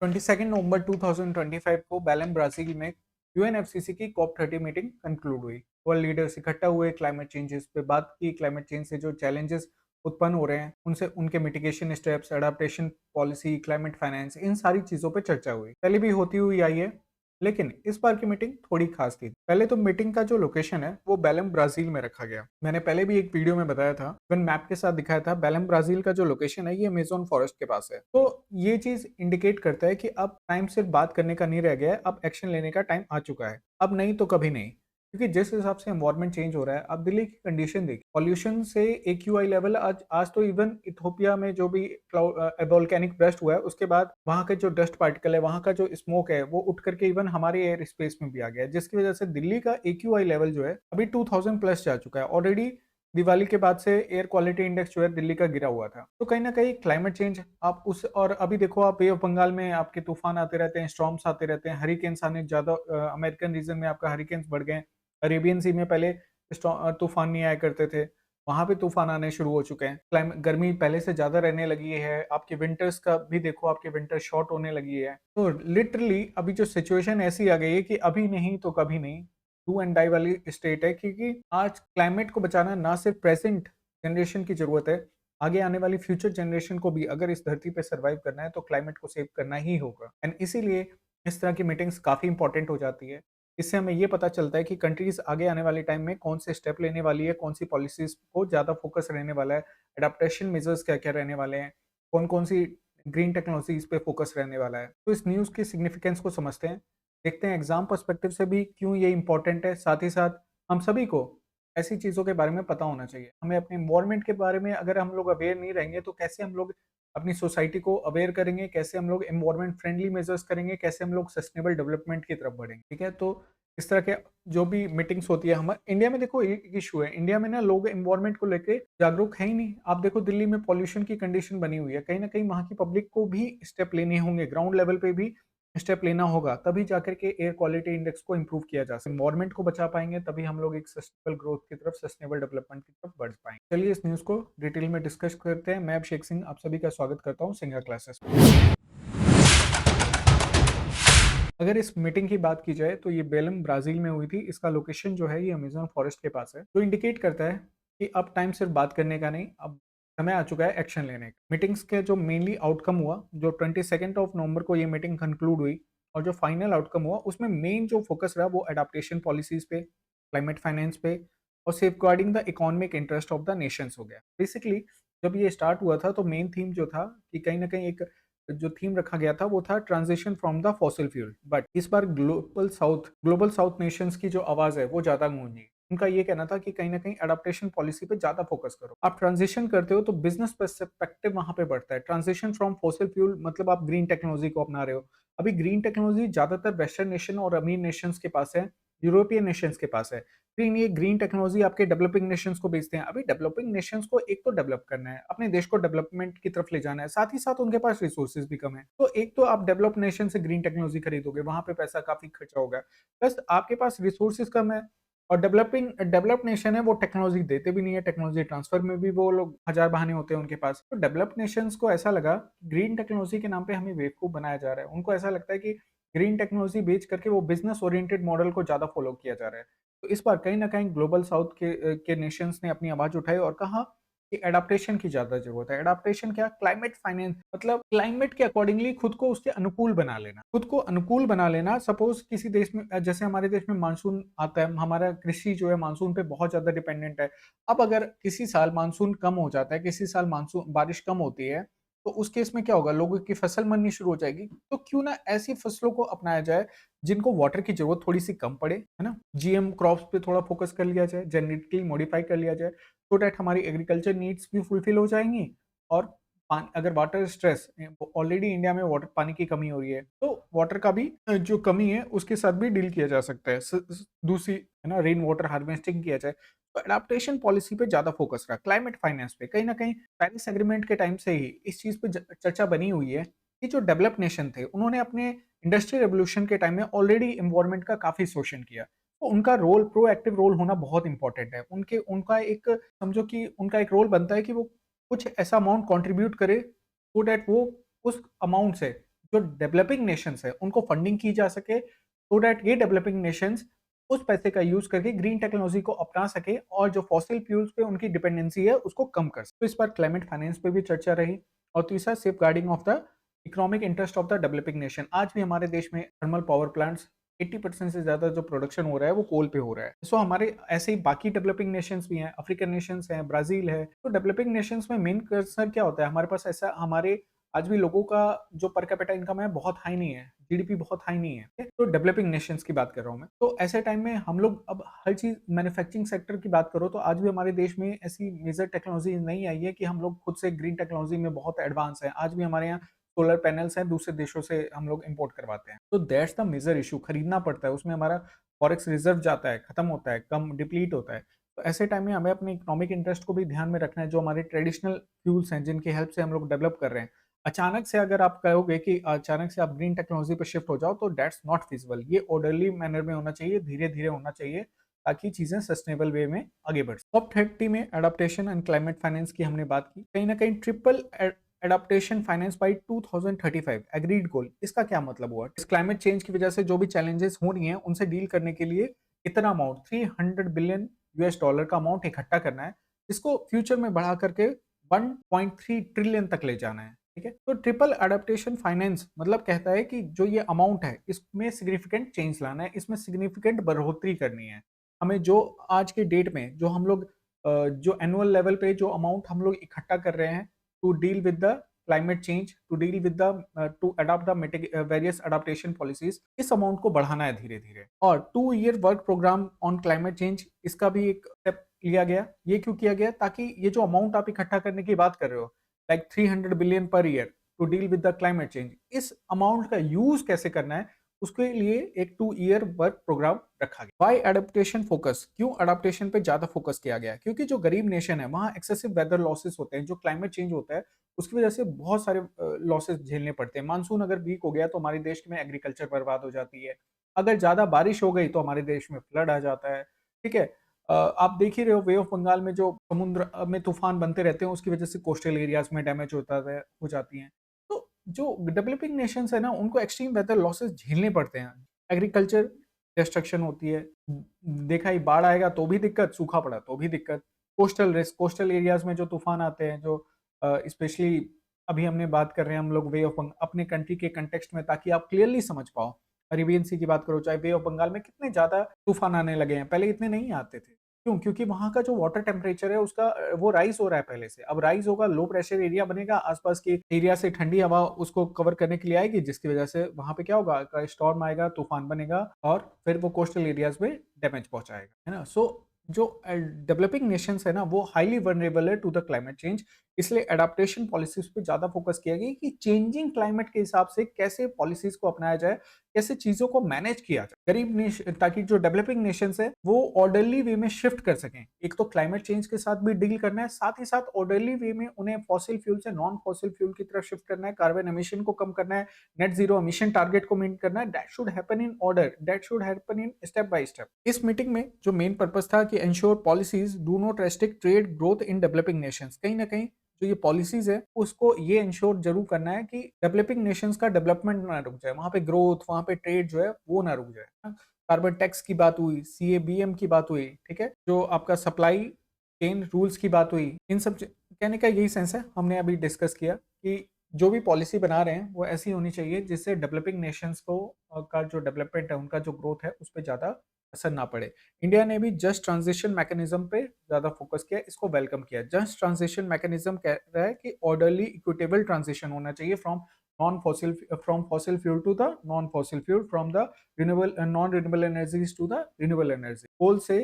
22 नवंबर 2025 को बेलेम ब्राजील में यूएनएफसीसी की कॉप 30 मीटिंग कंक्लूड हुई। वर्ल्ड लीडर्स इकट्ठा हुए, क्लाइमेट चेंजेस पे बात की। क्लाइमेट चेंज से जो चैलेंजेस उत्पन्न हो रहे हैं उनसे उनके mitigation steps, adaptation policy, climate finance, इन सारी चीजों पे चर्चा हुई। पहले भी होती हुई आई है, लेकिन इस बार की मीटिंग थोड़ी खास थी। पहले तो मीटिंग का जो लोकेशन है वो बेलम ब्राजील में रखा गया। मैंने पहले भी एक वीडियो में बताया था, वन मैप के साथ दिखाया था। बेलम ब्राजील का जो लोकेशन है ये अमेजोन फॉरेस्ट के पास है। तो ये चीज इंडिकेट करता है कि अब टाइम सिर्फ बात करने का नहीं रह गया है, अब एक्शन लेने का टाइम आ चुका है। अब नहीं तो कभी नहीं, क्योंकि जिस हिसाब से एनवायरनमेंट चेंज हो रहा है, अब दिल्ली की कंडीशन देखिए। पॉल्यूशन से एक्यूआई लेवल आज आज तो इवन इथोपिया में जो भी वोल्केनिक ब्रस्ट हुआ है उसके बाद वहां के जो डस्ट पार्टिकल है, वहां का जो स्मोक है, वो उठ करके इवन हमारे एयर स्पेस में भी आ गया है, जिसकी वजह से दिल्ली का एक्यूआई लेवल जो है अभी 2000 प्लस जा चुका है ऑलरेडी। दिवाली के बाद से एयर क्वालिटी इंडेक्स जो है दिल्ली का गिरा हुआ था। तो कहीं ना कहीं क्लाइमेट चेंज आप उस, और अभी देखो आप बे ऑफ बंगाल में आपके तूफान आते रहते हैं, स्टॉर्म्स आते रहते हैं, हरिकेन्स आने ज्यादा, अमेरिकन रीजन में आपका हरिकेन्स बढ़ गए। अरेबियन सी में पहले तूफान नहीं आया करते थे, वहां पे तूफान आने शुरू हो चुके हैं। क्लाइमेट गर्मी पहले से ज्यादा रहने लगी है। आपके विंटर्स का भी देखो, आपके विंटर शॉर्ट होने लगी है। तो लिटरली अभी जो सिचुएशन ऐसी आ गई है कि अभी नहीं तो कभी नहीं, डू एंड डाई वाली स्टेट है। क्योंकि आज क्लाइमेट को बचाना ना सिर्फ प्रेजेंट जनरेशन की जरूरत है, आगे आने वाली फ्यूचर जनरेशन को भी अगर इस धरती पे सर्वाइव करना है तो क्लाइमेट को सेव करना ही होगा। एंड इसीलिए इस तरह की मीटिंग्स काफी इंपॉर्टेंट हो जाती है। इससे हमें ये पता चलता है कि कंट्रीज आगे आने वाले टाइम में कौन से स्टेप लेने वाली है, कौन सी पॉलिसीज को ज्यादा फोकस रहने वाला है, एडाप्टेशन मेजर्स क्या क्या रहने वाले हैं, कौन कौन सी ग्रीन टेक्नोलॉजीज पे फोकस रहने वाला है। तो इस न्यूज की सिग्निफिकेंस को समझते हैं, देखते हैं एग्जाम पर्सपेक्टिव से भी क्यों ये इंपॉर्टेंट है। साथ ही साथ हम सभी को ऐसी चीजों के बारे में पता होना चाहिए। हमें अपने इन्वायरमेंट के बारे में अगर हम लोग अवेयर नहीं रहेंगे तो कैसे हम लोग अपनी सोसाइटी को अवेयर करेंगे, कैसे हम लोग एनवायरमेंट फ्रेंडली मेजर्स करेंगे, कैसे हम लोग सस्टेनेबल डेवलपमेंट की तरफ बढ़ेंगे। ठीक है, तो इस तरह के जो भी मीटिंग्स होती है हमारे इंडिया में, देखो एक इशू है इंडिया में ना, लोग एनवायरमेंट को लेके जागरूक है ही नहीं। आप देखो दिल्ली में पॉल्यूशन की कंडीशन बनी हुई है, कहीं ना कहीं वहां की पब्लिक को भी स्टेप लेने होंगे, ग्राउंड लेवल पे भी स्टेप लेना होगा, तभी जाकर के एयर क्वालिटी इंडेक्स को इंप्रूव किया जा सकता है। एनवायरमेंट को बचा पाएंगे तभी हम लोग एक सस्टेनेबल ग्रोथ की तरफ, सस्टेनेबल डेवलपमेंट की तरफ बढ़ पाएंगे। चलिए इस न्यूज को डिटेल में डिस्कस करते हैं। मैं अभिषेक सिंह आप सभी का स्वागत करता हूँ सिंगा क्लासेस में। अगर इस मीटिंग की बात की जाए तो ये बेलम ब्राजील में हुई थी। इसका लोकेशन जो है ये अमेजोन फॉरेस्ट के पास है, जो इंडिकेट करता है कि अब टाइम सिर्फ बात करने का नहीं, अब समय आ चुका है एक्शन लेने का। मीटिंग्स के जो मेनली आउटकम हुआ, जो 22 नवंबर को ये मीटिंग कंक्लूड हुई, और जो फाइनल आउटकम हुआ उसमें मेन जो फोकस रहा वो अडाप्टेशन पॉलिसीज पे, क्लाइमेट फाइनेंस पे, और safeguarding the economic interest of the nations हो गया। बेसिकली जब ये स्टार्ट हुआ था तो मेन थीम जो था कि कहीं ना कहीं एक जो थीम रखा गया था वो था transition from the fossil fuel. But इस बार ग्लोबल साउथ नेशंस की जो आवाज है वो ज्यादा गूंजी। उनका ये कहना था कि कहीं ना कहीं अडाप्टेशन पॉलिसी पे ज्यादा फोकस करो। आप ट्रांजिशन करते हो तो बिजनेस पर्सपेक्टिव वहां पे बढ़ता है। ट्रांजिशन फ्रॉम फॉसिल फ्यूल मतलब आप ग्रीन टेक्नोलॉजी को अपना रहे हो। अभी ग्रीन टेक्नोलॉजी ज्यादातर वेस्टर्न नेशन और अमीर नेशंस के पास है, यूरोपियन नेशंस के पास है। लेकिन ये ग्रीन टेक्नोलॉजी आपके डेवलपिंग नेशंस को बेचते हैं। अभी डेवलपिंग नेशंस को एक तो डेवलप करना है, अपने देश को डेवलपमेंट की तरफ ले जाना है, साथ ही साथ उनके पास रिसोर्सेज भी कम है। तो एक तो आप डेवलप नेशन से ग्रीन टेक्नोलॉजी खरीदोगे, वहां पे पैसा काफी खर्चा होगा, प्लस आपके पास रिसोर्सेज कम है। और डेवलप्ड नेशन है, वो टेक्नोलॉजी देते भी नहीं है, टेक्नोलॉजी ट्रांसफर में भी वो लोग हजार बहाने होते हैं उनके पास। तो डेवलप्ड नेशंस को ऐसा लगा ग्रीन टेक्नोलॉजी के नाम पे हमें बेवकूफ बनाया जा रहा है। उनको ऐसा लगता है कि ग्रीन टेक्नोलॉजी बेच करके वो बिजनेस ओरिएंटेड मॉडल को ज्यादा फॉलो किया जा रहा है। तो इस बार कहीं ना कहीं ग्लोबल साउथ के नेशंस ने अपनी आवाज उठाई और कहा कि एडाप्टेशन की ज्यादा जरूरत है। एडाप्टेशन क्या? क्लाइमेट फाइनेंस, मतलब क्लाइमेट के अकॉर्डिंगली खुद को उसके अनुकूल बना लेना, खुद को अनुकूल बना लेना। सपोज किसी देश में, जैसे हमारे देश में मानसून आता है, हमारा कृषि जो है मानसून पे बहुत ज्यादा डिपेंडेंट है। अब अगर किसी साल मानसून कम हो जाता है, किसी साल मानसून बारिश कम होती है, तो उस केस में क्या होगा? लोगों की फसल मरनी शुरू हो जाएगी। तो क्यों ना ऐसी फसलों को अपनाया जाए जिनको वाटर की जरूरत थोड़ी सी कम पड़े, है ना। जीएम क्रॉप्स पे थोड़ा फोकस कर लिया जाए, जेनेटिकली मॉडिफाई कर लिया जाए, सो दैट हमारी एग्रीकल्चर नीड्स भी फुलफिल हो जाएंगी। और अगर वाटर स्ट्रेस, ऑलरेडी इंडिया में वाटर पानी की कमी हो रही है, तो वाटर का भी जो कमी है उसके साथ भी डील किया जा सकता है। दूसरी, है ना, रेन वाटर हार्वेस्टिंग किया जाए। तो एडाप्टेशन पॉलिसी पे ज्यादा फोकस रहा, क्लाइमेट फाइनेंस पे। कहीं ना कहीं पेरिस एग्रीमेंट के टाइम से ही इस चीज पे चर्चा बनी हुई है कि जो डेवलप नेशन थे उन्होंने अपने इंडस्ट्रियल रेवोल्यूशन के टाइम में ऑलरेडी एनवायरनमेंट का काफी शोषण किया। तो उनका रोल, प्रोएक्टिव रोल होना बहुत इंपॉर्टेंट है। उनका एक, समझो कि उनका एक रोल बनता है कि वो कुछ ऐसा अमाउंट कंट्रीब्यूट करे, सो दैट वो उस अमाउंट से जो डेवलपिंग नेशंस है उनको फंडिंग की जा सके, सो दैट ये डेवलपिंग नेशंस उस पैसे का यूज करके ग्रीन टेक्नोलॉजी को अपना सके और जो फॉसिल फ्यूल्स पे उनकी डिपेंडेंसी है उसको कम कर सके। तो इस पर क्लाइमेट फाइनेंस पे भी चर्चा रही। और तीसरा, safeguarding of the economic interest of the developing nation. आज भी हमारे देश में थर्मल पावर प्लांट्स 80% से ज्यादा जो प्रोडक्शन हो रहा है वो कोल पे हो रहा है। सो हमारे ऐसे ही बाकी डेवलपिंग नेशंस भी हैं, अफ्रीकन नेशंस हैं, ब्राजील है। तो डेवलपिंग नेशंस में मेन कंसर्न क्या होता है, हमारे पास ऐसा हमारे आज भी लोगों का जो पर कैपिटा इनकम है बहुत हाई नहीं है, जीडीपी बहुत हाई नहीं है, ठीक है? तो डेवलपिंग नेशंस की बात कर रहा हूँ मैं। तो ऐसे टाइम में हम लोग अब हर चीज मैन्युफैक्चरिंग सेक्टर की बात करो तो आज भी हमारे देश में ऐसी मेजर टेक्नोलॉजी नहीं आई है कि हम लोग खुद से ग्रीन टेक्नोलॉजी में बहुत एडवांस है। आज भी हमारे यहाँ सोलर पैनल्स हैं, दूसरे देशों से हम लोग इंपोर्ट करवाते हैं। तो दैट्स द मेजर इशू, खरीदना पड़ता है, उसमें हमारा फॉरेक्स रिजर्व जाता है, खत्म होता है, कम डिप्लीट होता है। तो ऐसे टाइम में हमें अपने इकोनॉमिक इंटरेस्ट को भी ध्यान में रखना है। जो हमारे ट्रेडिशनल फ्यूल्स हैं जिनकी हेल्प से हम लोग डेवलप कर रहे हैं, अचानक से अगर आप कहोगे कि अचानक से आप ग्रीन टेक्नोलॉजी पे शिफ्ट हो जाओ तो दैट्स नॉट फिजिबल। ये ऑर्डरली मैनर में होना चाहिए, धीरे धीरे होना चाहिए, ताकि चीजें सस्टेनेबल वे में आगे बढ़। टॉप 30 में एडाप्टेशन एंड क्लाइमेट फाइनेंस की हमने बात की। कहीं ना कहीं triple adaptation finance by 2035 agreed goal. इसका क्या मतलब हुआ? इस क्लाइमेट चेंज की वजह से जो भी चैलेंजेस हो रही हैं उनसे डील करने के लिए इतना अमाउंट, 300 बिलियन यूएस डॉलर का अमाउंट इकट्ठा करना है, इसको फ्यूचर में बढ़ा करके 1.3 ट्रिलियन तक ले जाना है। ठीक है, तो ट्रिपल अडेप्टेशन फाइनेंस मतलब कहता है कि जो ये अमाउंट है इसमें सिग्निफिकेंट चेंज लाना है, इसमें सिग्निफिकेंट बढ़ोतरी करनी है। हमें जो आज के डेट में जो हम लोग जो एनुअल लेवल पे जो अमाउंट हम लोग इकट्ठा कर रहे हैं to deal with the climate change, to deal with the to adopt the various adaptation policies, इस अमाउंट को बढ़ाना है धीरे धीरे। और 2 year work programme on climate change, इसका भी एक स्टेप लिया गया। ये क्यों किया गया? ताकि ये जो अमाउंट आप इकट्ठा करने की बात कर रहे हो, like 300 billion per year to deal with the climate change, इस अमाउंट का यूज कैसे करना है उसके लिए एक 2 ईयर वर्क प्रोग्राम रखा गया। Why adaptation focus? क्यों एडेप्टेशन पे ज्यादा फोकस किया गया? क्योंकि जो गरीब नेशन है वहां एक्सेसिव वेदर लॉसेस होते हैं, जो क्लाइमेट चेंज होता है उसकी वजह से बहुत सारे लॉसेस झेलने पड़ते हैं। मानसून अगर वीक हो गया तो हमारे देश में एग्रीकल्चर बर्बाद हो जाती है। अगर ज्यादा बारिश हो गई तो हमारे देश में फ्लड आ जाता है। ठीक है, आप देख ही रहे हो वे ऑफ बंगाल में जो समुद्र में तूफान बनते रहते हैं उसकी वजह से कोस्टल एरियाज में डैमेज होता है, हो जाती हैं। तो जो डेवलपिंग नेशंस है ना उनको एक्सट्रीम वेदर लॉसेस झेलने पड़ते हैं, एग्रीकल्चर डिस्ट्रक्शन होती है, देखा ही बाढ़ आएगा तो भी दिक्कत, सूखा पड़ा तो भी दिक्कत, कोस्टल रिस्क, कोस्टल एरियाज में जो तूफान आते हैं, जो स्पेशली अभी हमने बात कर रहे हैं हम लोग वे ऑफ अपने कंट्री के कंटेक्स्ट में, ताकि आप क्लियरली समझ पाओ। अरेबियन सी की बात करो, चाहे बे ऑफ बंगाल में कितने ज्यादा तूफान आने लगे हैं, पहले इतने नहीं आते थे। क्यों? क्योंकि वहां का जो वाटर टेम्परेचर है उसका वो राइज हो रहा है पहले से। अब राइज होगा, लो प्रेशर एरिया बनेगा, आसपास के एरिया से ठंडी हवा उसको कवर करने के लिए आएगी, जिसकी वजह से वहां पे क्या होगा, स्टॉर्म आएगा, तूफान बनेगा और फिर वो कोस्टल एरियाज में डैमेज पहुंचाएगा, है ना। सो जो डेवलपिंग नेशंस है ना वो हाईली वनरेबल है टू द क्लाइमेट चेंज। इसलिए एडाप्टेशन पॉलिसीज पे ज्यादा फोकस किया गया कि चेंजिंग क्लाइमेट के हिसाब से कैसे पॉलिसीज को अपनाया जाए, कैसे चीजों को मैनेज किया जाए गरीब नेशन, ताकि जो डेवलपिंग नेशंस है वो ऑर्डरली वे में शिफ्ट कर सकें। एक तो क्लाइमेट चेंज के साथ भी डील करना है, साथ ही साथ ऑर्डरली वे में उन्हें फॉसिल फ्यूल से नॉन फॉसिल फ्यूल की तरफ शिफ्ट करना है, कार्बन एमिशन को कम करना है, नेट जीरो एमिशन टारगेट को मीट करना है। That should happen in order, that should happen in step by step. इस मीटिंग में जो मेन पर्पस था कि ensure policies do not restrict trade growth in developing Nations. कहीं ना कहीं जो ये पॉलिसीज है उसको ये इंश्योर जरूर करना है कि डेवलपिंग नेशंस का डेवलपमेंट ना रुक जाए, वहां पे ग्रोथ, वहां पे ट्रेड जो है वो ना रुक जाए। कार्बन टैक्स की बात हुई, सीएबीएम की बात हुई, ठीक है, जो आपका सप्लाई चेन रूल्स की बात हुई, इन सब कहने का यही सेंस है। हमने अभी डिस्कस किया कि जो भी पॉलिसी बना रहे हैं वो ऐसी होनी चाहिए जिससे डेवलपिंग नेशंस को का जो डेवलपमेंट है, उनका जो ग्रोथ है उस पर ज्यादा असर ना पड़े। इंडिया ने भी जस्ट ट्रांजिशन मैकेनिज्म पे ज्यादा फोकस किया, इसको वेलकम किया। जस्ट ट्रांजिशन मैकेनिज्म कह रहा है कि ऑर्डरली इक्विटेबल ट्रांजिशन होना चाहिए from fossil fuel to the non fossil fuel, from the renewable non renewable energies to the renewable energy. Coal से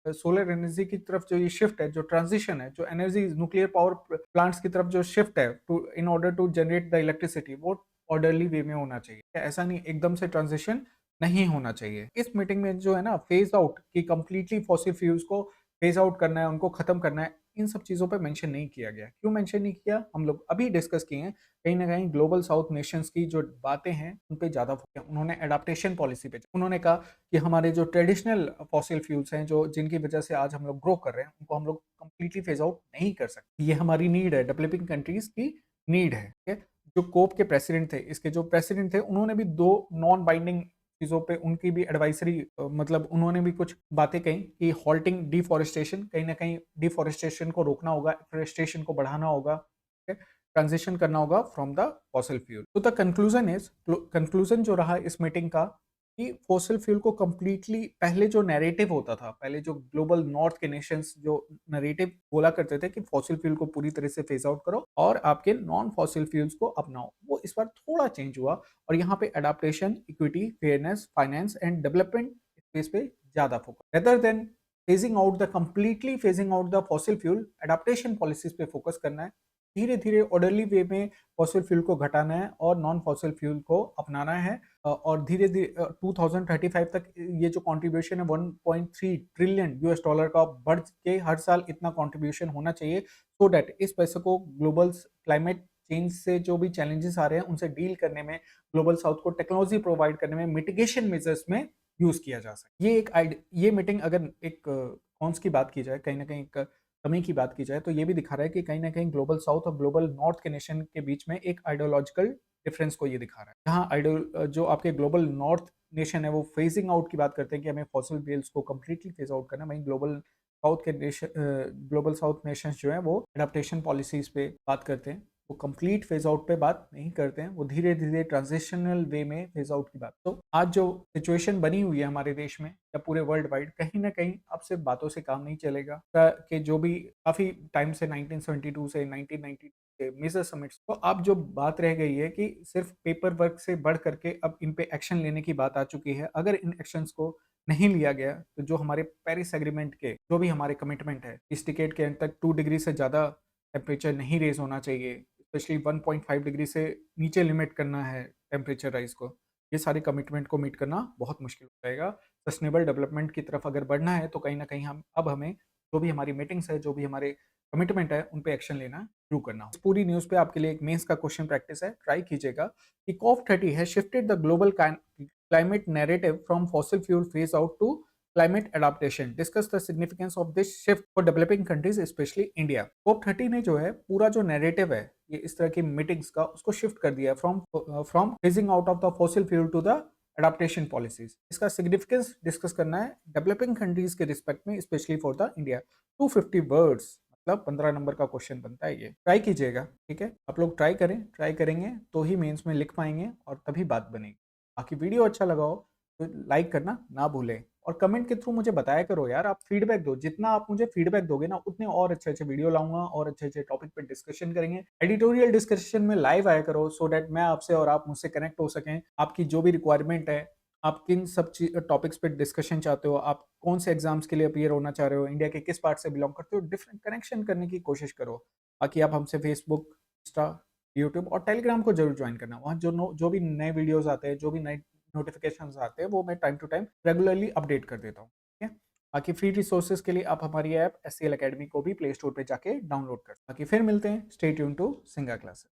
सोलर एनर्जी की तरफ जो ये शिफ्ट है, जो ट्रांजिशन है, जो एनर्जी न्यूक्लियर पावर प्लांट्स की तरफ जो शिफ्ट है to in order to generate the electricity, वो ऑर्डरली वे में होना चाहिए। ऐसा नहीं एकदम से ट्रांजिशन नहीं होना चाहिए। इस मीटिंग में जो है ना फेज आउट की कंप्लीटली फॉसिल फ्यूल्स को फेज आउट करना है, उनको खत्म करना है, इन सब चीजों पे मेंशन नहीं किया गया। क्यों मेंशन नहीं किया? हम लोग अभी डिस्कस किए हैं। कहीं ना कहीं ग्लोबल साउथ नेशंस की जो बातें हैं उन पे ज्यादा फोकस, उन्होंने एडाप्टेशन पॉलिसी पे, उन्होंने कहा कि हमारे जो ट्रेडिशनल फॉसिल फ्यूल्स हैं, जो जिनकी वजह से आज हम लोग ग्रो कर रहे हैं, उनको हम लोग कंप्लीटली फेज आउट नहीं कर सकते। ये हमारी नीड है, डेवलपिंग कंट्रीज की नीड है। जो कोप के प्रेसिडेंट थे, इसके जो प्रेसिडेंट थे, उन्होंने भी 2 नॉन बाइंडिंग चीज़ों पे उनकी भी एडवाइजरी मतलब उन्होंने भी कुछ बातें कही कि हॉल्टिंग डिफॉरेस्टेशन, कहीं न कहीं डिफॉरेस्टेशन को रोकना होगा, एफॉरेस्टेशन को बढ़ाना होगा, ठीक है? ट्रांजिशन करना होगा फ्रॉम द फॉसिल फ्यूल। तो द कंक्लूजन जो रहा इस मीटिंग का कि फॉसिल फ्यूल को कंप्लीटली, पहले जो नैरेटिव होता था, पहले जो ग्लोबल नॉर्थ के नेशंस जो नैरेटिव बोला करते थे कि फॉसिल फ्यूल को पूरी तरह से फेज आउट करो और आपके नॉन फॉसिल फ्यूल्स को अपनाओ, वो इस बार थोड़ा चेंज हुआ और यहाँ पे adaptation, equity, fairness, finance and development space पे ज्यादा focus, rather than phasing out the fossil fuel, adaptation policies पे फोकस करना है। धीरे धीरे ऑर्डरली वे में फॉसिल फ्यूल को घटाना है और नॉन फॉसिल फ्यूल को अपनाना है और धीरे धीरे 2035 तक ये जो कंट्रीब्यूशन है 1.3 ट्रिलियन यूएस डॉलर का बढ़ के हर साल इतना कंट्रीब्यूशन होना चाहिए, सो दैट इस पैसे को ग्लोबल क्लाइमेट चेंज से जो भी चैलेंजेस आ रहे हैं उनसे डील करने में, ग्लोबल साउथ को टेक्नोलॉजी प्रोवाइड करने में, मिटिगेशन मेजर्स में यूज किया जा सके। ये मीटिंग अगर एक कॉन्स की बात की जाए, कहीं ना कहीं एक कमी की बात की जाए, तो ये भी दिखा रहा है कि कहीं ना कहीं ग्लोबल साउथ और ग्लोबल नॉर्थ के नेशन के बीच में एक आइडियोलॉजिकल डिफरेंस को ये दिखा रहा है। जहाँ जो आपके ग्लोबल नॉर्थ नेशन है वो फेजिंग आउट की बात करते हैं कि हमें फॉसिल फ्यूल्स को कम्प्लीटली फेज आउट करना, वहीं ग्लोबल साउथ नेशंस जो है वो एडाप्टेशन पॉलिसीज पे बात करते हैं, वो कंप्लीट फेज आउट पे बात नहीं करते हैं, वो धीरे धीरे ट्रांजिशनल वे में फेज आउट की बात। तो आज जो सिचुएशन बनी हुई है हमारे देश में या पूरे वर्ल्ड वाइड, कहीं ना कहीं अब सिर्फ बातों से काम नहीं चलेगा कि जो भी काफी टाइम से 1972 से 1990 के मेजर समिट्स, तो अब जो बात रह गई है कि सिर्फ पेपर वर्क से बढ़ करके अब इन पे एक्शन लेने की बात आ चुकी है। अगर इन एक्शंस को नहीं लिया गया तो जो हमारे पेरिस एग्रीमेंट के जो भी हमारे कमिटमेंट है, इस डिकेड के अंत तक 2 डिग्री से ज़्यादा टेम्परेचर नहीं रेज होना चाहिए, स्पेशली 1.5 डिग्री से नीचे लिमिट करना है टेम्परेचर राइज को, ये सारे कमिटमेंट को मीट करना बहुत मुश्किल हो जाएगा। सस्टेनेबल डेवलपमेंट की तरफ अगर बढ़ना है तो कहीं ना कहीं हमें जो भी हमारी मीटिंग्स है, जो भी हमारे कमिटमेंट है, उन पे एक्शन लेना शुरू करना हो। इस पूरी न्यूज़ पे आपके लिए एक मेंस का क्वेश्चन प्रैक्टिस है, ट्राई कीजिएगा कि COP30 has shifted the global climate narrative from fossil fuel phase out to climate adaptation. Discuss the significance of this shift for developing countries, especially India. COP30 ने जो है पूरा जो narrative है ये इस तरह की मीटिंग्स का, उसको शिफ्ट कर दिया from phasing out of the fossil fuel to the adaptation policies. इसका सिग्निफिकेंस डिस्कस करना है डेवलपिंग कंट्रीज के रिस्पेक्ट में, specially for the India. 250 words, मतलब 15 नंबर का क्वेश्चन बनता है ये। ट्राई कीजिएगा, ठीक है? आप लोग ट्राई करेंगे तो ही मेंस में लिख पाएंगे और तभी बात बनेगी। बाकी वीडियो अच्छा लगा हो तो लाइक करना ना भूलें और कमेंट के थ्रू मुझे बताया करो यार, आप फीडबैक दो, जितना आप मुझे फीडबैक दोगे ना उतने और अच्छे अच्छे वीडियो लाऊंगा और अच्छे अच्छे टॉपिक पे डिस्कशन करेंगे। एडिटोरियल डिस्कशन में लाइव आया करो सो दैट मैं आपसे और आप मुझसे कनेक्ट हो सकें। आपकी जो भी रिक्वायरमेंट है, आप किन सब टॉपिक्स पे डिस्कशन चाहते हो, आप कौन से एग्जाम्स के लिए अपियर होना चाह रहे हो, इंडिया के किस पार्ट से बिलोंग करते हो, डिफरेंट कनेक्शन करने की कोशिश करो। बाकी आप हमसे फेसबुक, इंस्टा, यूट्यूब और टेलीग्राम को जरूर ज्वाइन करना। वहाँ जो भी नए वीडियोस आते हैं, जो भी नए नोटिफिकेशंस आते हैं, वो मैं time to time regularly update कर देता हूँ, ठीक है? बाकी फ्री रिसोर्सेज के लिए आप हमारी ऐप SCL अकेडमी को भी प्ले स्टोर पे जाके डाउनलोड कर। बाकी फिर मिलते हैं, स्टे ट्यून टू सिंगा क्लासेस।